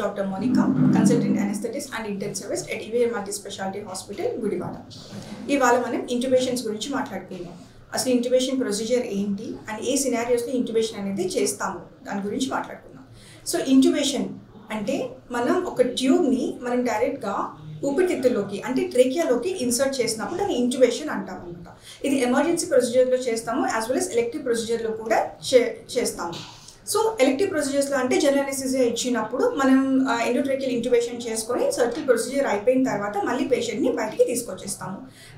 Dr. Monica, consultant anesthetist and intensivist at EVA Multi-Specialty Hospital, Gudivada. ఇవాళ మనం ఇంట్యుబేషన్స్ గురించి మాట్లాడుకుందాం. అసలు ఇంట్యుబేషన్ ప్రొసీజర్ ఏంటి అండ్ ఏ సినారియోస్లో ఇంట్యుబేషన్ అనేది చేస్తాము దాని గురించి మాట్లాడుకుందాం. సో ఇంట్యుబేషన్ అంటే మనం ఒక ట్యూబ్ని మనం డైరెక్ట్గా ఊపిరితిత్తుల్లోకి అంటే ట్రేకియాలోకి ఇన్సర్ట్ చేసినప్పుడు దాన్ని ఇంట్యుబేషన్ అంటాం అనమాట. ఇది ఎమర్జెన్సీ ప్రొసీజర్లో చేస్తాము, యాజ్ వెల్ as ఎలెక్టివ్ ప్రొసీజర్లో కూడా చేస్తాము. సో ఎలెక్టివ్ ప్రొసీజర్స్లో అంటే జనరల్ అనెస్థీసియా ఇచ్చినప్పుడు మనం ఎండోట్రేకియల్ ఇంట్యుబేషన్ చేసుకొని సర్కిల్ ప్రొసీజర్ అయిపోయిన తర్వాత మళ్ళీ పేషెంట్ని బయటికి తీసుకొచ్చేస్తాము.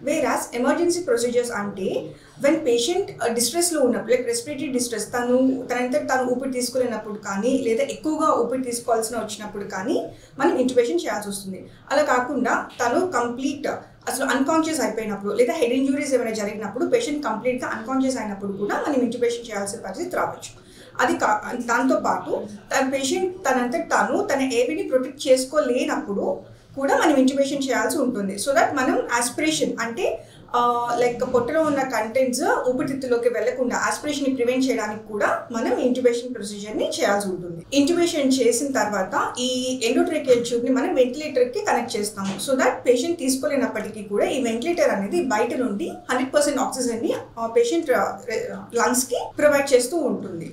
వేరాస్ ఎమర్జెన్సీ ప్రొసీజర్స్ అంటే వెన్ పేషెంట్ డిస్ట్రెస్లో ఉన్నప్పుడు లైక్ రెస్పిరేటరీ డిస్ట్రెస్ తనంతట తాను ఊపిరి తీసుకోలేనప్పుడు కానీ లేదా ఎక్కువగా ఊపిరి తీసుకోవాల్సిన వచ్చినప్పుడు కానీ మనం ఇంట్యుబేషన్ చేయాల్సి వస్తుంది. అలా కాకుండా తను కంప్లీట్ అసలు అన్కాన్షియస్ అయిపోయినప్పుడు లేదా హెడ్ ఇంజురీస్ ఏమైనా జరిగినప్పుడు పేషెంట్ కంప్లీట్గా అన్కాన్షియస్ అయినప్పుడు కూడా మనం ఇంట్యుబేషన్ చేయాల్సిన పరిస్థితి రావచ్చు. అది దాంతోపాటు పేషెంట్ తనంతట తాను తన ఏవిని ప్రొటెక్ట్ చేసుకోలేనప్పుడు కూడా మనం ఇంట్యుబేషన్ చేయాల్సి ఉంటుంది. సో దట్ మనం ఆస్పిరేషన్ అంటే లైక్ పొట్టలో ఉన్న కంటెంట్స్ ఊపిరితిత్తులోకి వెళ్లకుండా ఆస్పిరేషన్ని ప్రివెంట్ చేయడానికి కూడా మనం ఇంట్యుబేషన్ ప్రొసీజర్ని చేయాల్సి ఉంటుంది. ఇంట్యుబేషన్ చేసిన తర్వాత ఈ ఎండోట్రేకియల్ ట్యూబ్ని మనం వెంటిలేటర్కి కనెక్ట్ చేస్తాము. సో దట్ పేషెంట్ తీసుకోలేనప్పటికీ కూడా ఈ వెంటిలేటర్ అనేది బయట నుండి 100% ఆక్సిజన్ని పేషెంట్ లంగ్స్కి ప్రొవైడ్ చేస్తూ ఉంటుంది.